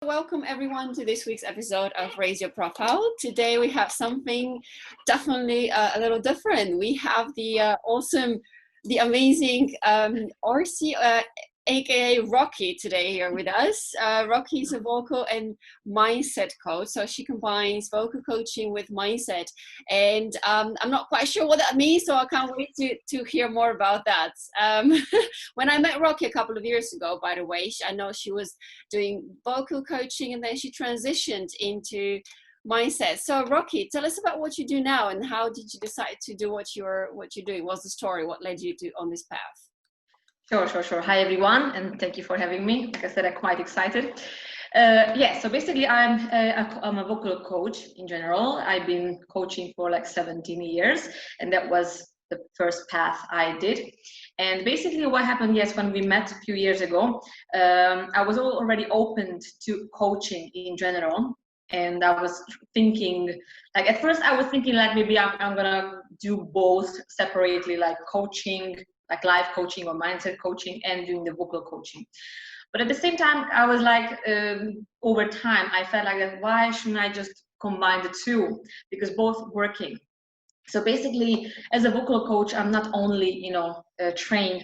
Welcome everyone to this week's episode of Raise Your Profile. Today we have something definitely a little different. We have the amazing Orsi, aka Rocky, today here with us. Rocky is a vocal and mindset coach, so she combines vocal coaching with mindset, and I'm not quite sure what that means, so I can't wait to hear more about that. When I met Rocky a couple of years ago, by the way, I know she was doing vocal coaching and then she transitioned into mindset. So Rocky, tell us about what you do now and how did you decide to do what you're doing? What's the story? What led you to on this path? Sure. Hi, everyone, and thank you for having me. Like I said, I'm quite excited. So basically, I'm a vocal coach in general. I've been coaching for like 17 years, and that was the first path I did. And basically what happened, yes, when we met a few years ago, I was already open to coaching in general. And I was thinking, like at first I was thinking like maybe I'm gonna do both separately, like coaching, like life coaching or mindset coaching, and doing the vocal coaching. But at the same time, I was like, over time, I felt like, why shouldn't I just combine the two? Because both working. So basically, as a vocal coach, I'm not only, train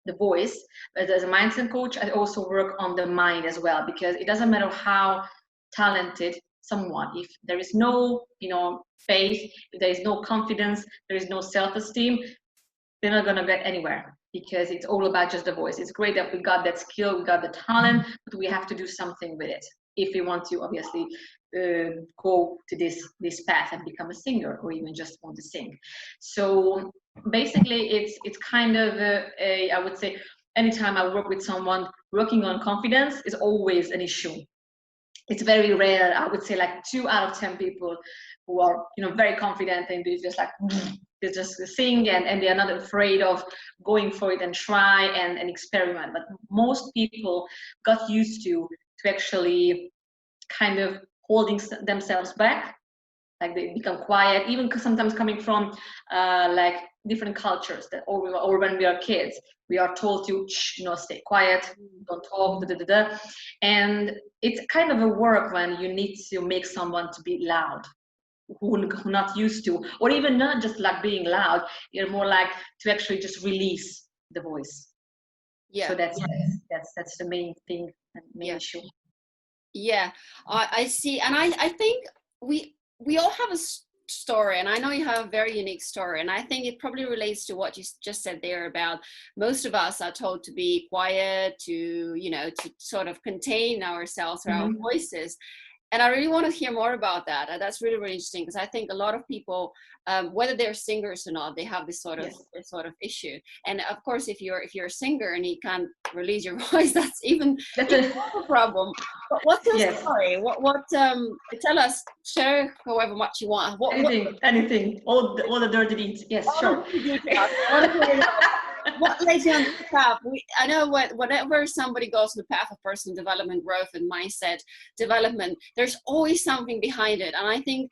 the voice, but as a mindset coach, I also work on the mind as well, because it doesn't matter how talented someone, if there is no, faith, if there is no confidence, there is no self-esteem, they're not going to get anywhere, because it's all about just the voice. It's great that we got that skill, we got the talent, but we have to do something with it if we want to obviously go to this path and become a singer, or even just want to sing. So basically it's kind of I would say, anytime I work with someone, working on confidence is always an issue. It's very rare. I would say like 2 out of 10 people who are very confident and they just like they just sing, and they are not afraid of going for it and try and experiment. But most people got used to actually kind of holding themselves back, like they become quiet, even sometimes coming from like different cultures, that or when we are kids we are told to stay quiet, don't talk, and it's kind of a work when you need to make someone to be loud, who not used to, or even not just like being loud, you're more like to actually just release the voice. So that's the main thing and main issue. I see, and I think we all have a story, and I know you have a very unique story, and I think it probably relates to what you just said there about most of us are told to be quiet, to to sort of contain ourselves or our voices. And I really want to hear more about that. And that's really, really interesting, because I think a lot of people, whether they're singers or not, they have this sort of issue. And of course, if you're a singer and you can't release your voice, that's a problem. But what's your story? What tell us, share however much you want. Anything, all the dirty deeds. Yes, sure. What led you on the path? I know whenever somebody goes on the path of personal development, growth, and mindset development, there's always something behind it. And I think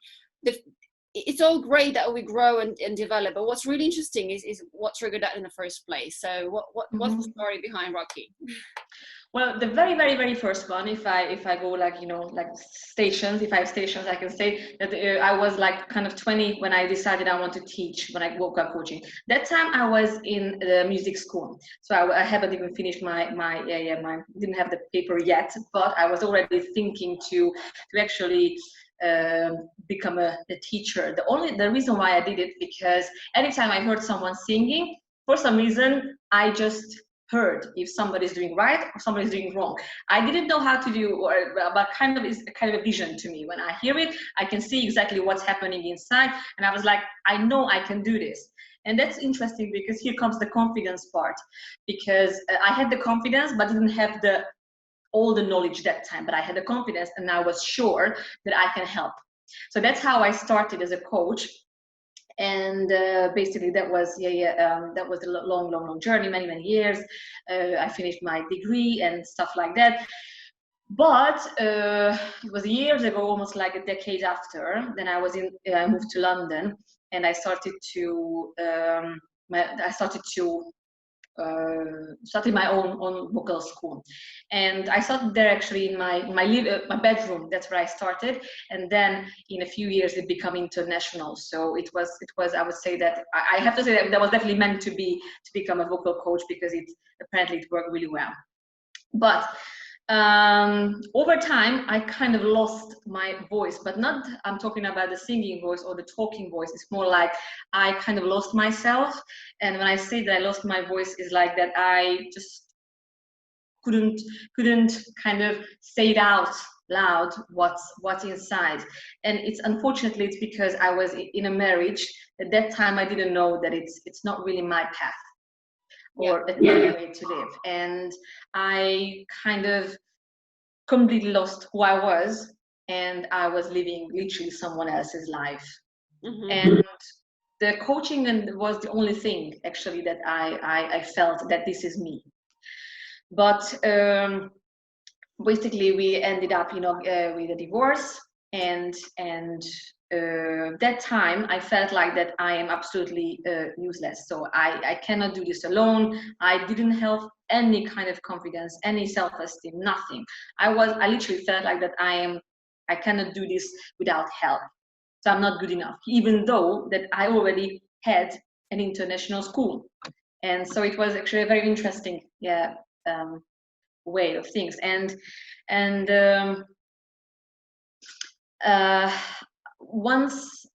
it's all great that we grow and develop, but what's really interesting is what triggered that in the first place. So what's the story behind Rocky? Well, the very, very, very first one, if I go like, like stations, if I have stations, I can say that I was like kind of 20 when I decided I want to teach, when I woke up coaching. That time I was in the music school. So I haven't even finished my didn't have the paper yet, but I was already thinking to actually become a teacher. The reason why I did it, because anytime I heard someone singing, for some reason, I just heard if somebody's doing right or somebody's doing wrong. I didn't know how to do, but kind of is kind of a vision to me. When I hear it, I can see exactly what's happening inside, and I was like, I know I can do this. And that's interesting, because here comes the confidence part, because I had the confidence but didn't have all the knowledge that time, but I had the confidence and I was sure that I can help. So that's how I started as a coach. And basically that was that was a long journey, many years. I finished my degree and stuff like that, but it was years ago, almost like a decade after. Then I moved to London, and I started to started my own vocal school, and I started there actually in my bedroom. That's where I started, and then in a few years it became international. So it was I would say that I have to say that was definitely meant to become a vocal coach, because it worked really well. But over time I kind of lost my voice, but not, I'm talking about the singing voice or the talking voice. It's more like I kind of lost myself. And when I say that I lost my voice, is like that I just couldn't kind of say it out loud what's inside. And it's unfortunately it's because I was in a marriage. At that time I didn't know that it's not really my path, or a way to live. And I kind of completely lost who I was, and I was living literally someone else's life. And the coaching was the only thing actually that I felt that this is me. But basically we ended up, with a divorce, and that time I felt like that I am absolutely useless. So I cannot do this alone. I didn't have any kind of confidence, any self-esteem, nothing. I literally felt like that I cannot do this without help. So I'm not good enough, even though that I already had an international school. And so it was actually a very interesting, way of things. And once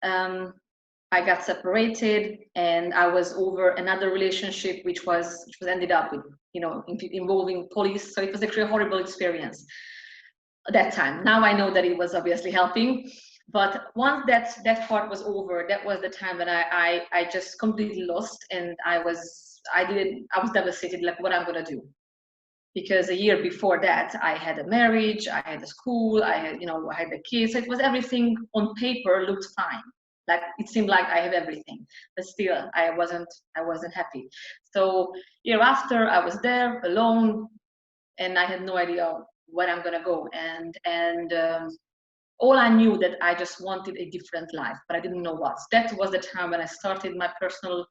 I got separated, and I was over another relationship which was ended up with, involving police. So it was actually a horrible experience at that time. Now I know that it was obviously helping, but once that part was over, that was the time when I just completely lost, and I was devastated, like what I'm gonna do. Because a year before that, I had a marriage, I had a school, I had the kids. So it was everything on paper looked fine. Like it seemed like I have everything, but still I wasn't happy. So year after, I was there alone, and I had no idea where I'm gonna go. And all I knew that I just wanted a different life, but I didn't know what. That was the time when I started my personal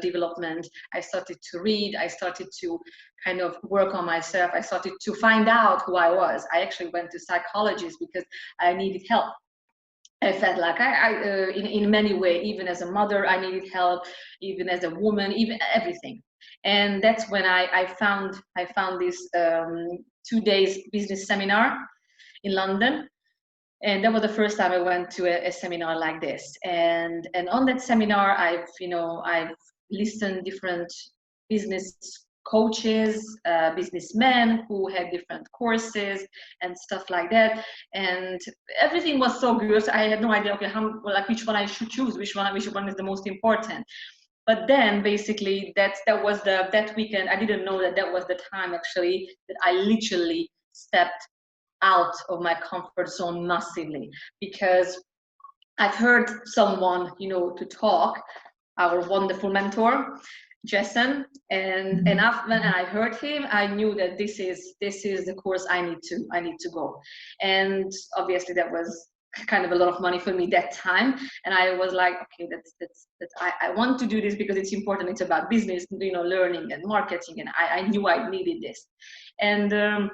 development. I started to read. I started to kind of work on myself. I started to find out who I was. I actually went to psychologists because I needed help. I felt like in many ways, even as a mother, I needed help, even as a woman, even everything. And that's when I found this 2 days business seminar in London. And that was the first time I went to a seminar like this. And on that seminar, I've listened different business coaches, businessmen who had different courses and stuff like that. And everything was so good. I had no idea, okay, which one I should choose, which one is the most important. But then basically that was that weekend, I didn't know that was the time actually that I literally stepped out of my comfort zone massively, because I've heard someone, to talk, our wonderful mentor, Jason, and after when I heard him, I knew that this is the course I need to go. And obviously that was kind of a lot of money for me that time, and I was like, okay, that's I want to do this because it's important. It's about business, learning and marketing, and I knew I needed this. And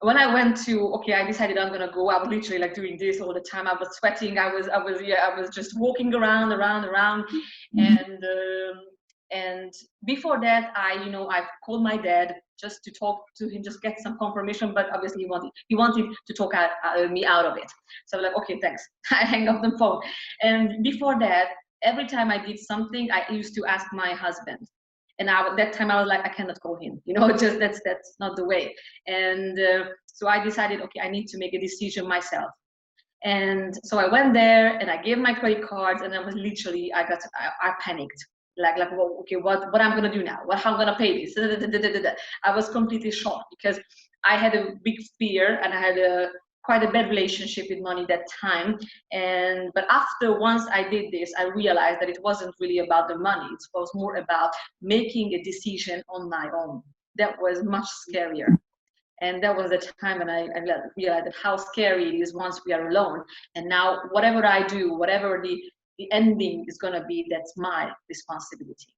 when I went to, I decided I'm gonna go. I was literally like doing this all the time. I was sweating. I was just walking around, and before that, I called my dad just to talk to him, just get some confirmation. But obviously, he wanted to talk me out of it. So I'm like, okay, thanks. I hang up the phone. And before that, every time I did something, I used to ask my husband. And that time I was like, I cannot call him, just that's not the way. And so I decided, okay, I need to make a decision myself. And so I went there and I gave my credit cards, and I was literally, I panicked. Like, well, okay, what I'm gonna do now? How I'm gonna pay this? I was completely shocked because I had a big fear, and I had quite a bad relationship with money that time. But once I did this, I realized that it wasn't really about the money. It was more about making a decision on my own. That was much scarier. And that was the time when I realized that how scary it is once we are alone. And now whatever I do, whatever the ending is going to be, that's my responsibility.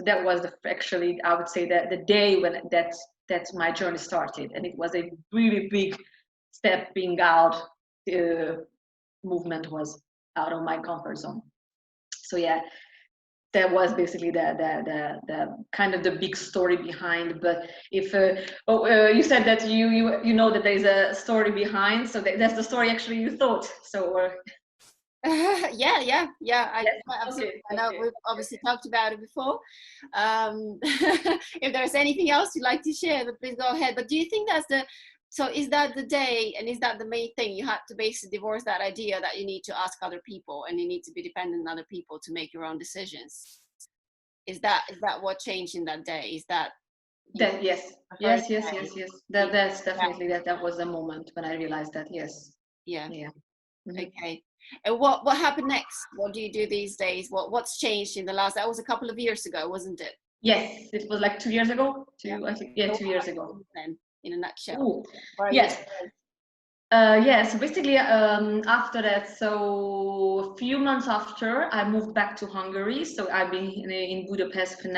So that was actually, I would say, that the day when that's my journey started, and it was a really big step being out. Movement was out of my comfort zone. So yeah, that was basically the kind of the big story behind. But if you said that you know that there's a story behind, so that's the story actually you thought. So yeah. yes, Absolutely. okay, I know we've obviously talked about it before. If there's anything else you'd like to share, then please go ahead. But do you think so is that the day, and is that the main thing? You had to basically divorce that idea that you need to ask other people and you need to be dependent on other people to make your own decisions. Is that what changed in that day? Is that that yes, the yes, first yes, day? yes, yes. That's definitely that was the moment when I realized that. Yes, Yeah. yeah. Okay. And what happened next? What do you do these days? What's changed in the last? That was a couple of years ago, wasn't it? Yes, it was like 2 years ago. Yeah. I think, yeah, So 2 years ago. then, in a nutshell, Ooh, where are you yes. today? Yeah, so basically, after that, so a few months after, I moved back to Hungary. So I've been in Budapest for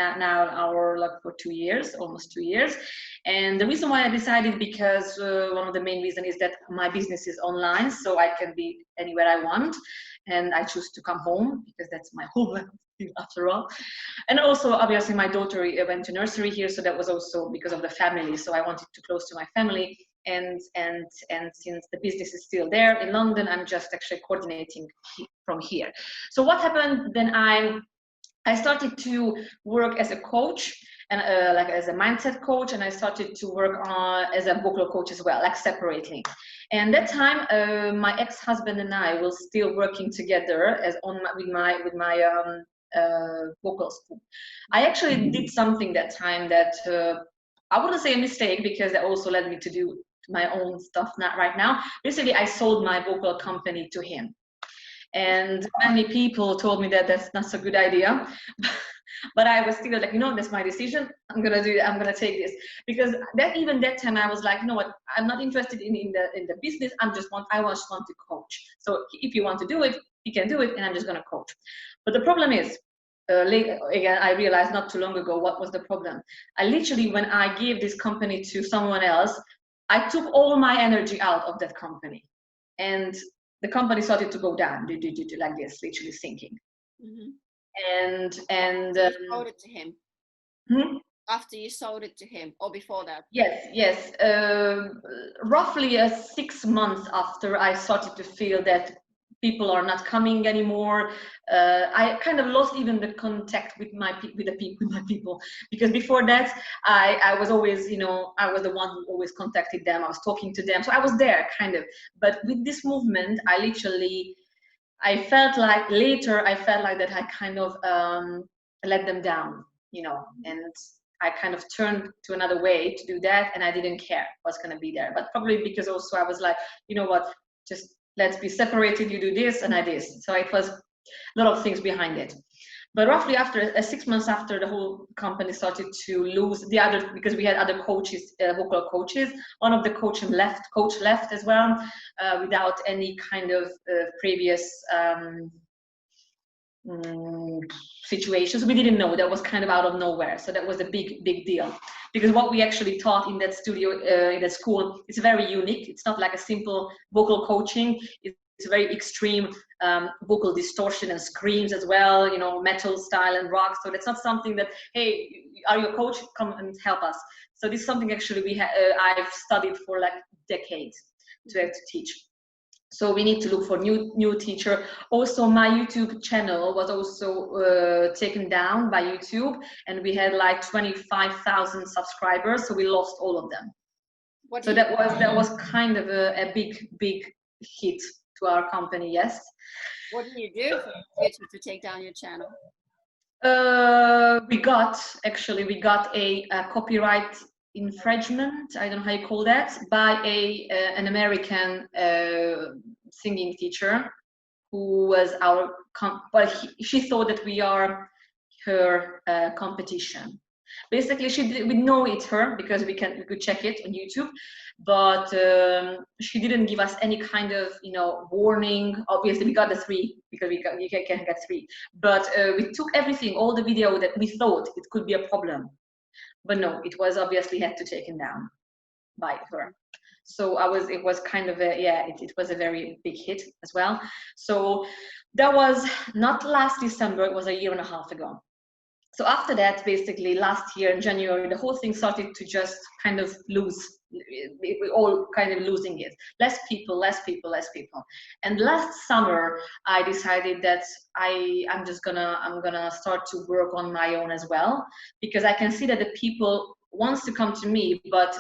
for 2 years, almost 2 years. And the reason why I decided, because one of the main reasons is that my business is online, so I can be anywhere I want, and I choose to come home because that's my home after all. And also, obviously, my daughter went to nursery here, so that was also because of the family. So I wanted to close to my family. And since the business is still there in London, I'm just actually coordinating from here. So what happened then? I started to work as a coach and like as a mindset coach, and I started to work as a vocal coach as well, like separately. And that time, my ex-husband and I were still working together with my vocal school. I actually did something that time that I wouldn't say a mistake, because that also led me to do my own stuff not right now. Basically, I sold my vocal company to him. And many people told me that that's not a good idea. But I was still like, that's my decision. I'm gonna do it. I'm gonna take this, because even that time I was like, you know what? I'm not interested in the business. I just want to coach. So if you want to do it, you can do it, and I'm just gonna coach. But the problem is, again, I realized not too long ago what was the problem. I literally, when I gave this company to someone else, I took all my energy out of that company, and the company started to go down, like this, literally sinking. Mm-hmm. And you sold it to him. hmm? After you sold it to him, or before that? Yes. Roughly 6 months after, I started to feel that people are not coming anymore. I kind of lost even the contact with my people, because before that, I was always, I was the one who always contacted them. I was talking to them, so I was there kind of. But with this movement, I felt like that I kind of let them down, and I kind of turned to another way to do that, and I didn't care what's going to be there. But probably because also I was like, you know what, just let's be separated. You do this and I this. So it was a lot of things behind it. But roughly after 6 months after, the whole company started to lose because we had other coaches, vocal coaches. One of the coach left as well, without any kind of previous situations. We didn't know. That was kind of out of nowhere. So that was a big deal, because what we actually taught in that studio, in that school, is very unique. It's not like a simple vocal coaching. It's very extreme vocal distortion and screams as well, metal style and rock. So that's not something that, hey, are you a coach? Come and help us. So this is something actually I've studied for like decades to have to teach. So we need to look for new teacher. Also, my YouTube channel was also taken down by YouTube, and we had like 25,000 subscribers. So we lost all of them. So that was kind of a big hit to our company. Yes. What do you do for YouTube to take down your channel? We got a copyright infringement, I don't know how you call that, by an American singing teacher, who was she thought that we are her competition. Basically, we know it's her because we could check it on YouTube, but she didn't give us any kind of, you know, warning. Obviously, we got the 3 because you can get 3, but we took everything, all the video that we thought it could be a problem, but no, it was obviously had to taken down by her. So it was kind of a, yeah, it was a very big hit as well. So that was not last December, it was a year and a half ago. So after that, basically last year in January, the whole thing started to just kind of lose. We all kind of losing it. Less people. And last summer, I decided that I'm gonna start to work on my own as well, because I can see that the people wants to come to me, but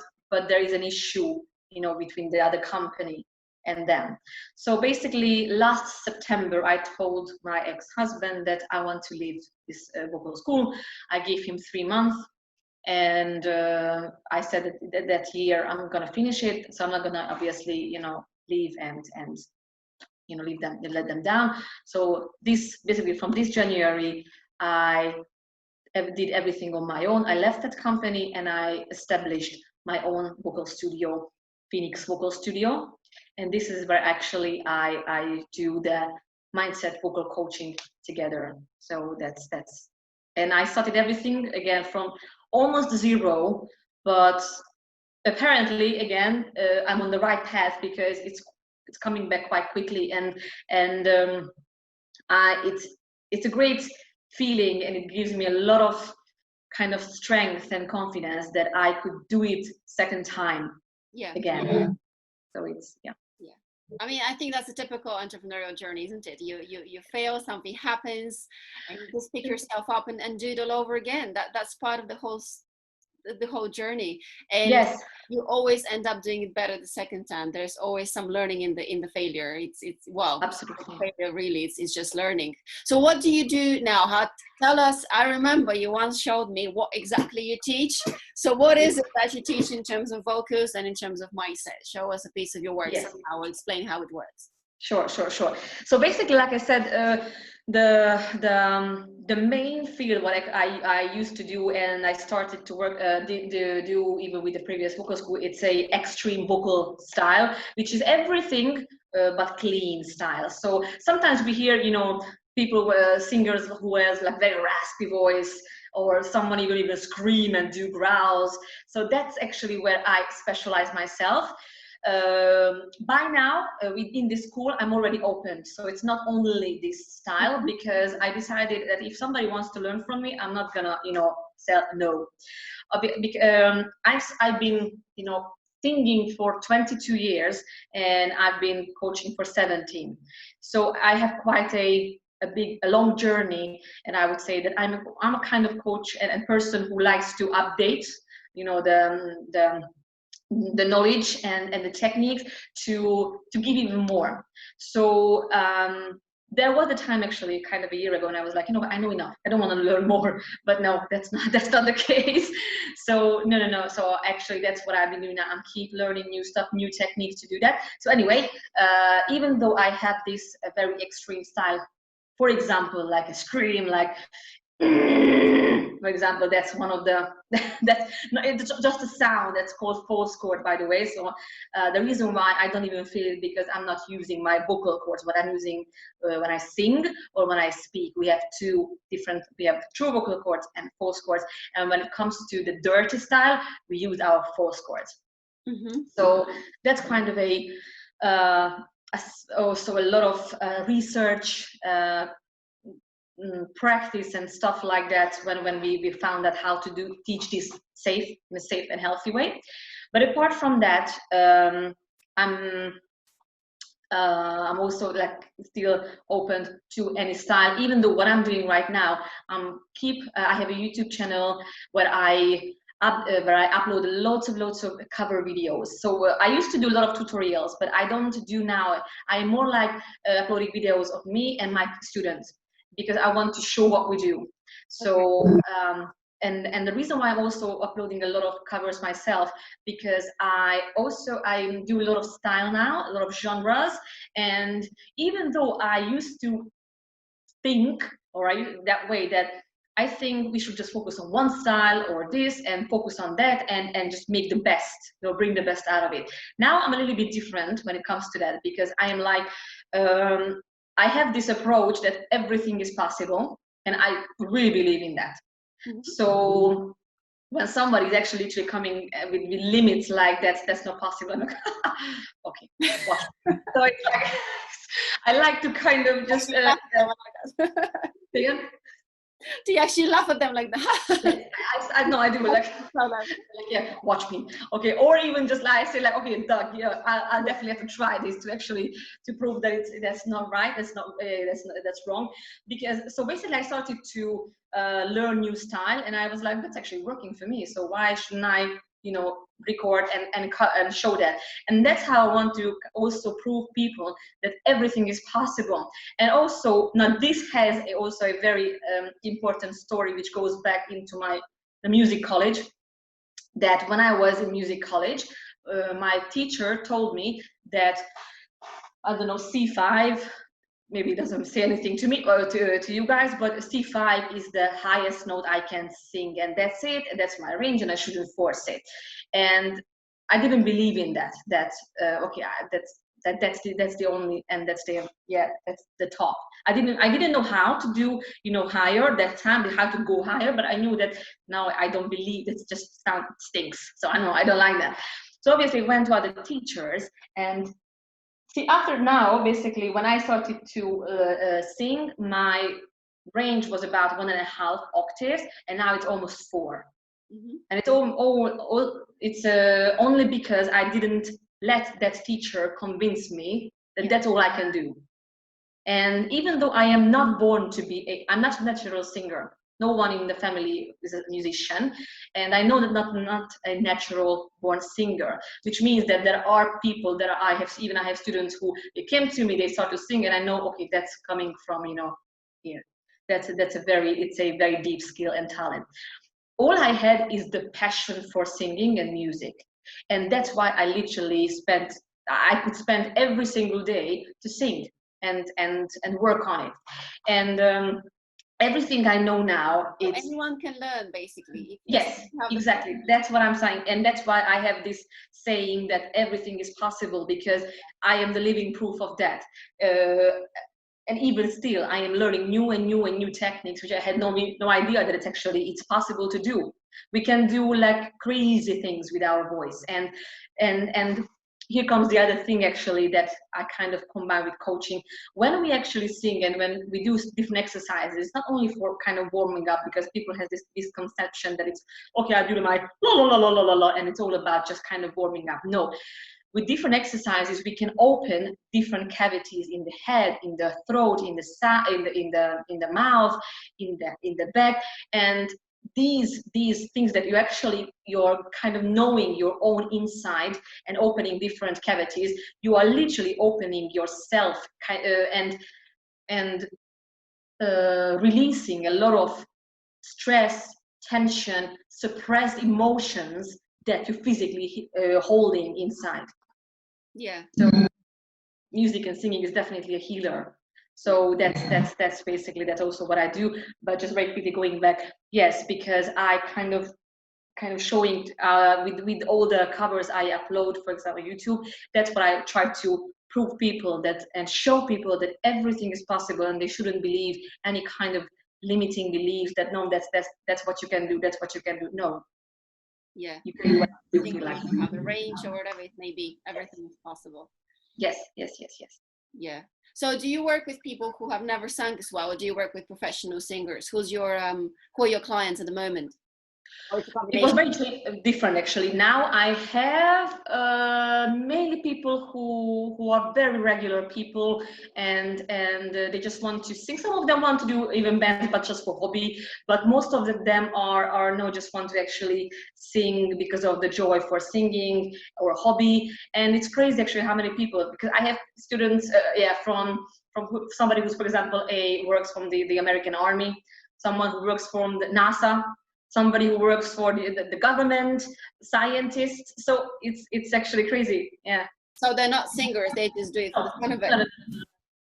there is an issue, you know, between the other company and them. So basically last September, I told my ex-husband that I want to leave this vocal school. I gave him 3 months, and I said that year I'm gonna finish it, so I'm not gonna obviously, you know, leave and you know, let them down. So this basically from this January, I did everything on my own. I left that company and I established my own vocal studio, Phoenix Vocal Studio. And this is where actually I do the mindset vocal coaching together. So that's, and I started everything again from almost 0, but apparently again, I'm on the right path because it's coming back quite quickly, and it's a great feeling, and it gives me a lot of kind of strength and confidence that I could do it second time again. Yeah. So it's, yeah. I mean, I think that's a typical entrepreneurial journey, isn't it? You fail, something happens, and you just pick yourself up and do it all over again. That's part of the whole journey. And yes, you always end up doing it better the second time. There's always some learning in the failure. It's well, absolutely. Failure really, it's just learning. So what do you do now? Tell us. I remember you once showed me what exactly you teach. So what is it that you teach in terms of vocals and in terms of mindset? Show us a piece of your work. Yes. I will explain how it works. Sure. So basically, like I said, the main field what I used to do, and I started to work do even with the previous vocal school, it's a extreme vocal style, which is everything but clean style. So sometimes we hear, you know, people, singers who has like very raspy voice, or someone even scream and do growls. So that's actually where I specialize myself. By now, within this school, I'm already open, so it's not only this style, because I decided that if somebody wants to learn from me, I'm not gonna, you know, say no. I've been, you know, singing for 22 years, and I've been coaching for 17. So I have quite a long journey, and I would say that I'm a kind of coach and person who likes to update, you know, the knowledge and the techniques to give even more. So there was a time actually kind of a year ago, and I was like, you know, I know enough, I don't want to learn more. But no, that's not the case. So no, so actually that's what I've been doing now. I'm keep learning new stuff, new techniques to do that. So anyway, even though I have this very extreme style, for example, like a scream, like for example, that's one of the it's just a sound that's called false chord, by the way. So the reason why I don't even feel it, because I'm not using my vocal cords. What I'm using when I sing or when I speak, we have we have true vocal cords and false cords, and when it comes to the dirty style, we use our false cords. So that's kind of also a lot of research, practice and stuff like that when we found out how to teach this in a safe and healthy way. But apart from that, I'm also like still open to any style, even though what I'm doing right now, I have a YouTube channel where I upload lots of cover videos. So I used to do a lot of tutorials, but I don't do now. I'm more like uploading videos of me and my students, because I want to show what we do. So and the reason why I'm also uploading a lot of covers myself, because I do a lot of style now, a lot of genres. And even though I used to think that way, that I think we should just focus on one style or this and focus on that and just make the best, bring the best out of it. Now I'm a little bit different when it comes to that, because I am like, I have this approach that everything is possible, and I really believe in that. So when somebody is actually literally coming with limits like that's not possible, I'm like, okay, watch. So it's like, I like to kind of just do you actually laugh at them like that? I know I do, like yeah, watch me, okay, or even just like I say like, okay, Doug, yeah, I'll definitely have to try this to prove that that's not right, that's wrong, because so basically I started to learn new style, and I was like, that's actually working for me, so why shouldn't I record and show that? And that's how I want to also prove people that everything is possible. And also now this has also a very important story which goes back into the music college, that when I was in music college, my teacher told me that, I don't know, C5, maybe it doesn't say anything to me or to you guys, but C5 is the highest note I can sing, and that's it, and that's my range, and I shouldn't force it. And I didn't believe in that. Okay, that's the only, and that's the top. I didn't know how to do higher that time, how to go higher, but I knew that now I don't believe it, just stinks. So I don't like that. So obviously I went to other teachers, and see, after now, basically, when I started to sing, my range was about 1.5 octaves, and now it's almost 4. And it's it's only because I didn't let that teacher convince me that that's all I can do. And even though I am not born to be I'm not a natural singer. No one in the family is a musician, and I know that not a natural born singer, which means that there are people that I have students who, they came to me, they start to sing, and I know, okay, that's coming from here. It's a very deep skill and talent. All I had is the passion for singing and music, and that's why I could spend every single day to sing and work on it. And everything I know now, so anyone can learn, basically. Yes, exactly. That's what I'm saying, and that's why I have this saying that everything is possible, because I am the living proof of that. And even still, I am learning new and new techniques, which I had no idea that it's possible to do. We can do like crazy things with our voice, and here comes the other thing actually that I kind of combine with coaching. When we actually sing and when we do different exercises, not only for kind of warming up, because people have this misconception that it's okay, I do my la la la la la la, and it's all about just kind of warming up. No. With different exercises, we can open different cavities in the head, in the throat, in the mouth, in the back, and these things that you're kind of knowing your own inside and opening different cavities. You are literally opening yourself and releasing a lot of stress, tension, suppressed emotions that you're physically holding inside. Yeah. So music and singing is definitely a healer. So that's basically, that's also what I do. But just very quickly going back, yes, because I kind of showing with all the covers I upload, for example, YouTube, that's what I try to prove people that and show people that everything is possible, and they shouldn't believe any kind of limiting belief that no, that's what you can do, that's what you can do. No. Yeah. You can do what you feel like. like. Have the range or whatever it may be, everything is possible. Yes. Yeah. So do you work with people who have never sung as well, or do you work with professional singers? Who are your clients at the moment? It was very different actually. Now I have mainly people who are very regular people, and they just want to sing. Some of them want to do even bands, but just for hobby. But most of them are no, just want to actually sing because of the joy for singing or hobby. And it's crazy actually how many people, because I have students from somebody who's, for example, works from the American Army, someone who works from the NASA, somebody who works for the government, scientists. So it's actually crazy. Yeah. So they're not singers, they just do it for the fun of it.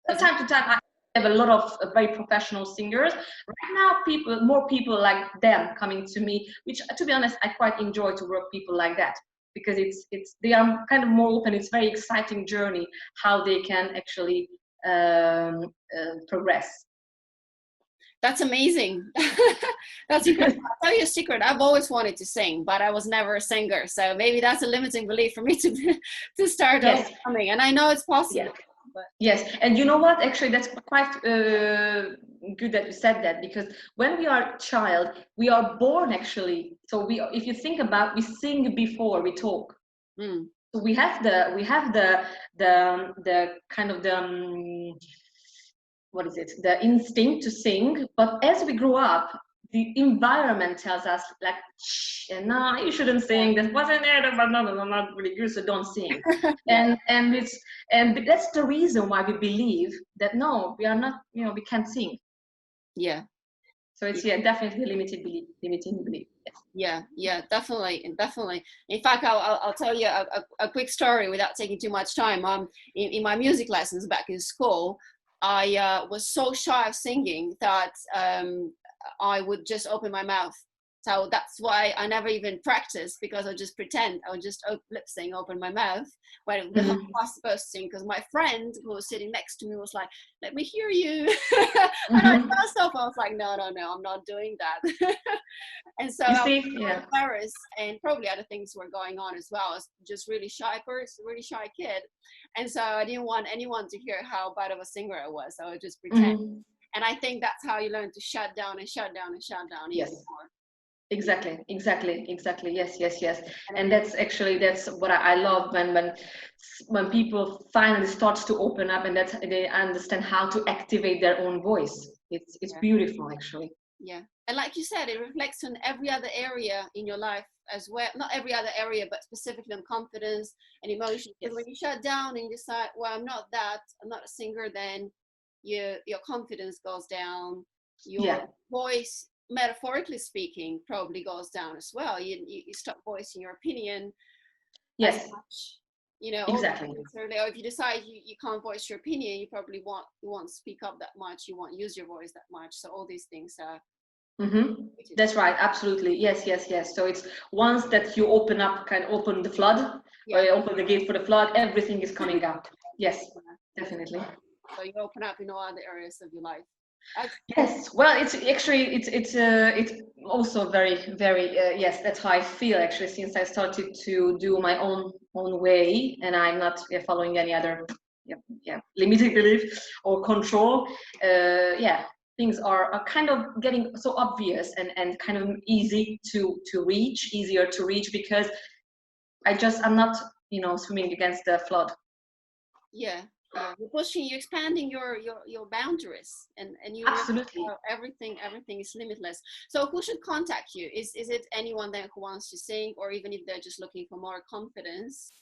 From time to time, have a lot of very professional singers. Right now, more people like them coming to me, which, to be honest, I quite enjoy to work people like that, because they are kind of more open. It's very exciting journey how they can actually progress. That's amazing. That's incredible. I'll tell you a secret. I've always wanted to sing, but I was never a singer. So maybe that's a limiting belief for me to start overcoming. And I know it's possible. Yeah. But. Yes, and you know what? Actually, that's quite good that you said that, because when we are a child, we are born actually. So if you think about, we sing before we talk. Mm. So we have the kind of the what is it? The instinct to sing. But as we grow up, the environment tells us like, shh, and no, you shouldn't sing. That wasn't there, but no, not really good, so don't sing. and that's the reason why we believe that no, we are not, we can't sing. Yeah. So it's definitely limiting belief. Yes. Yeah, definitely. In fact, I'll tell you a quick story without taking too much time. In my music lessons back in school, I was so shy of singing that I would just open my mouth. So that's why I never even practiced, because I just pretend. I would just lip sync, open my mouth when I was supposed to sing, because my friend who was sitting next to me was like, "Let me hear you." And I myself, I was like, no, I'm not doing that. And so I was embarrassed, and probably other things were going on as well. I was just really shy person, really shy kid. And so I didn't want anyone to hear how bad of a singer I was. So I would just pretend. And I think that's how you learn to shut down and shut down and shut down even more. Exactly. Yes. And that's what I love when people finally start to open up, and that they understand how to activate their own voice. It's beautiful, actually. Yeah, and like you said, it reflects on every other area in your life as well. Not every other area, but specifically on confidence and emotions. Because when you shut down and you decide, well, I'm not a singer, then your confidence goes down. Your voice, metaphorically speaking, probably goes down as well. You stop voicing your opinion as much. Exactly. Or if you decide you can't voice your opinion, you probably won't speak up that much. You won't use your voice that much. So all these things are. That's right. Absolutely. Yes. So it's once that you open the flood, or you open the gate for the flood, everything is coming up. Yes, definitely. So you open up in all other areas of your life. Yes, well, it's also very, very yes, that's how I feel actually, since I started to do my own way, and I'm not following any other limiting belief or control. Things are kind of getting so obvious and kind of easier to reach, because I'm not swimming against the flood. You're expanding your boundaries, and you absolutely everything is limitless. So who should contact you? Is it anyone then who wants to sing, or even if they're just looking for more confidence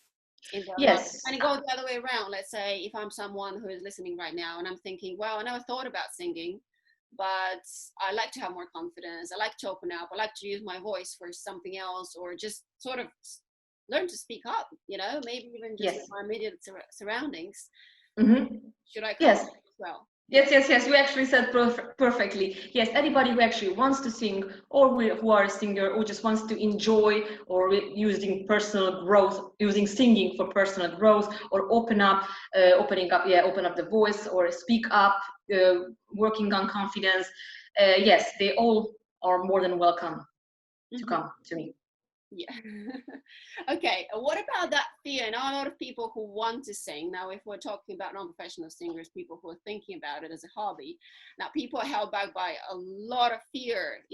in their life? And it goes the other way around. Let's say if I'm someone who is listening right now and I'm thinking, wow, I never thought about singing, but I like to have more confidence, I like to open up, I like to use my voice for something else, or just sort of learn to speak up, maybe even just in my immediate surroundings. Should I come as well? Yes, you actually said perfectly. Yes, anybody who actually wants to sing, or who are a singer, or just wants to enjoy, or using singing for personal growth, or open up the voice, or speak up, working on confidence. Yes, they all are more than welcome to come to me. Yeah. Okay. What about that fear? Now, a lot of people who want to sing. Now, if we're talking about non-professional singers, people who are thinking about it as a hobby. Now, people are held back by a lot of fear.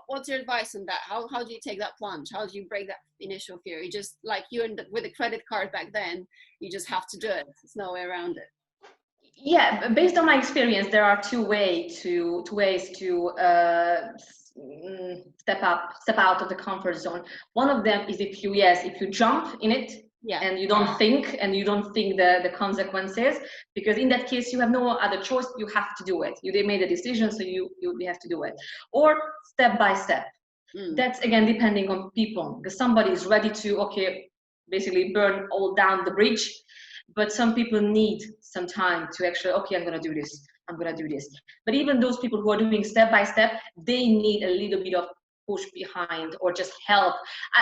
What's your advice on that? How do you take that plunge? How do you break that initial fear? You just like with a credit card back then. You just have to do it. There's no way around it. Yeah, based on my experience, there are two ways to step out of the comfort zone. One of them is if you jump in it, and you don't think the consequences, because in that case you have no other choice, you have to do it. They made a decision, so you have to do it. Or step by step. That's again depending on people, because somebody is ready to basically burn all down the bridge, but some people need some time to actually I'm going to do this. I'm gonna do this. But even those people who are doing step by step, they need a little bit of push behind or just help.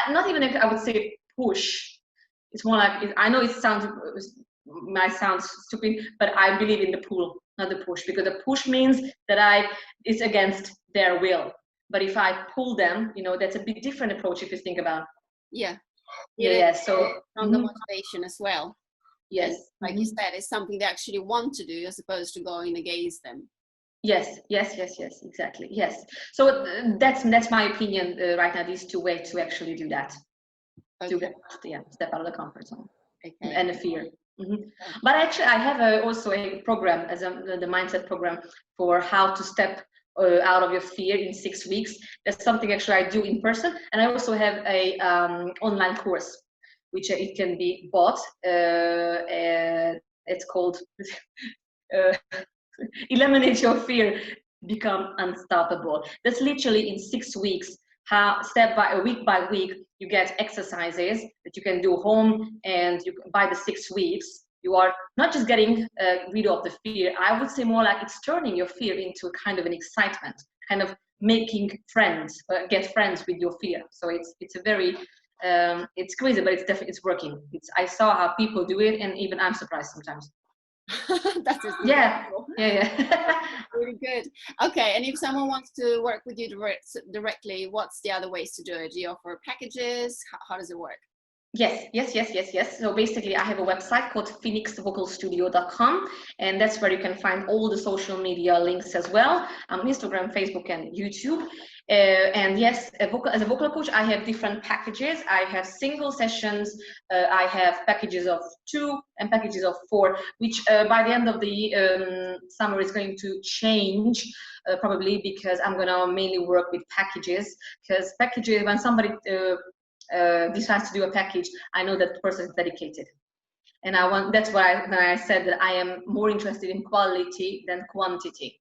Not even, I would say push. It's more like, I know it might sound stupid, but I believe in the pull, not the push, because the push means that it's against their will. But if I pull them, that's a bit different approach if you think about. Yeah. So from the motivation as well. Yes. And like you said, it's something they actually want to do as opposed to going against them. Yes, exactly. Yes. So that's my opinion right now. These two ways to actually do that. Okay. To step out of the comfort zone. Okay. And the fear. But actually, I have also a program as the mindset program for how to step out of your fear in 6 weeks. That's something actually I do in person, and I also have a online course, which it can be bought. It's called Eliminate Your Fear, Become Unstoppable. That's literally in 6 weeks. How week by week you get exercises that you can do home, and by the 6 weeks you are not just getting rid of the fear. I would say more like it's turning your fear into kind of an excitement, kind of making friends, get friends with your fear. So it's a very it's crazy, but it's working. I saw how people do it, and even I'm surprised sometimes. That is yeah. Really good. Okay, and if someone wants to work with you directly, what's the other ways to do it? Do you offer packages? How does it work? Yes. So basically, I have a website called phoenixvocalstudio.com, and that's where you can find all the social media links as well, Instagram, Facebook, and YouTube. And yes, as a vocal coach, I have different packages. I have single sessions, I have packages of 2 and packages of 4, which by the end of the summer is going to change, probably because I'm going to mainly work with packages, because packages, when somebody decides to do a package, I know that the person is dedicated. And that's why when I said that I am more interested in quality than quantity.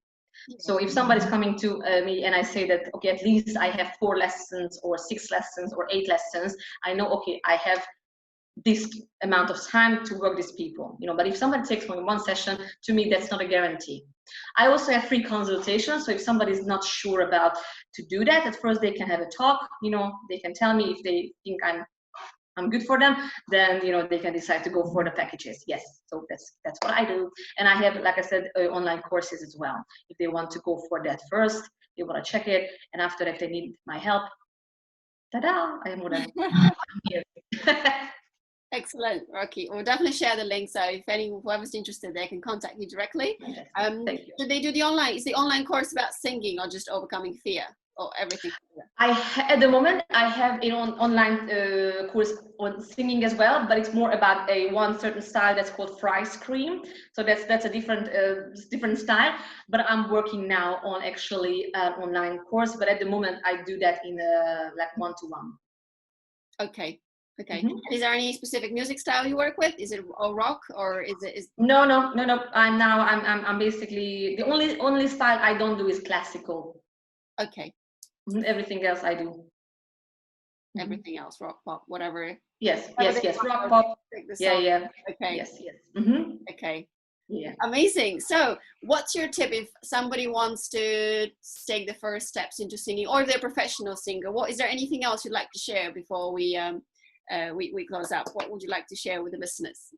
So if somebody's coming to me and I say that, okay, at least I have 4 lessons or 6 lessons or 8 lessons, I know, okay, I have this amount of time to work these people, but if somebody takes only 1 session, to me, that's not a guarantee. I also have free consultations. So if somebody's not sure about to do that, at first they can have a talk, they can tell me if they think I'm good for them, then they can decide to go for the packages. Yes, so that's what I do. And I have, like I said, online courses as well. If they want to go for that first, they want to check it, and after that, if they need my help, ta-da! I am more than here. Excellent, Rocky. We'll definitely share the link, so if whoever's interested, they can contact you directly. Do they do the online? Is the online course about singing or just overcoming fear, or everything? At the moment, I have an online course on singing as well, but it's more about one certain style that's called fry scream. So that's a different style. But I'm working now on actually an online course. But at the moment, I do that in like 1-to-1. Okay. Is there any specific music style you work with? Is it all rock, or is it? No. I'm basically the only style I don't do is classical. Okay. Everything else I do. Everything else, rock, pop, whatever. Yes. Rock, pop. Yeah. Okay. Yes. Okay. Yeah. Amazing. So what's your tip if somebody wants to take the first steps into singing, or if they're a professional singer? Is there anything else you'd like to share before we close out? What would you like to share with the listeners?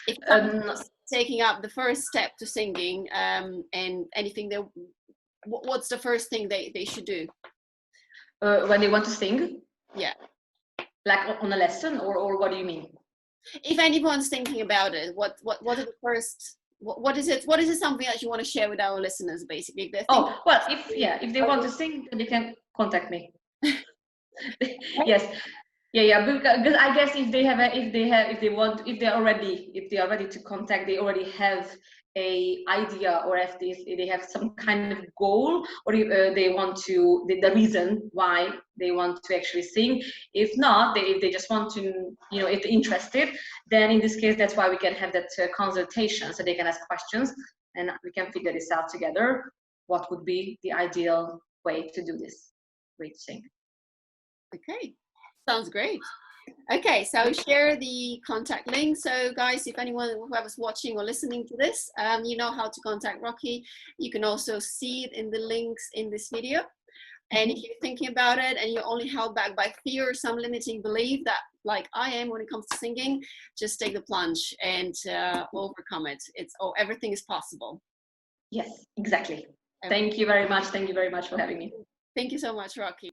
If someone's taking up the first step to singing, and anything what's the first thing they should do? When they want to sing? Yeah. Like on a lesson, or what do you mean? If anyone's thinking about it, what are the first? What is it? What is it? Something that you want to share with our listeners, basically? If they want to sing, then they can contact me. Yes. Yeah. Because I guess if they're ready to contact, they already have a idea, or if they have some kind of goal, or they want to the reason why they want to actually sing. If not, if they just want to, if they're interested, then in this case, that's why we can have that consultation, so they can ask questions and we can figure this out together. What would be the ideal way to do this? Way to sing. Okay, sounds great. Okay, so I'll share the contact link. So guys, if anyone whoever's watching or listening to this, you know how to contact Rocky. You can also see it in the links in this video. And if you're thinking about it and you're only held back by fear or some limiting belief that, like I am when it comes to singing, just take the plunge and overcome it. Everything is possible. Yes, exactly. Thank you very much. Thank you very much for having me. Thank you so much, Rocky.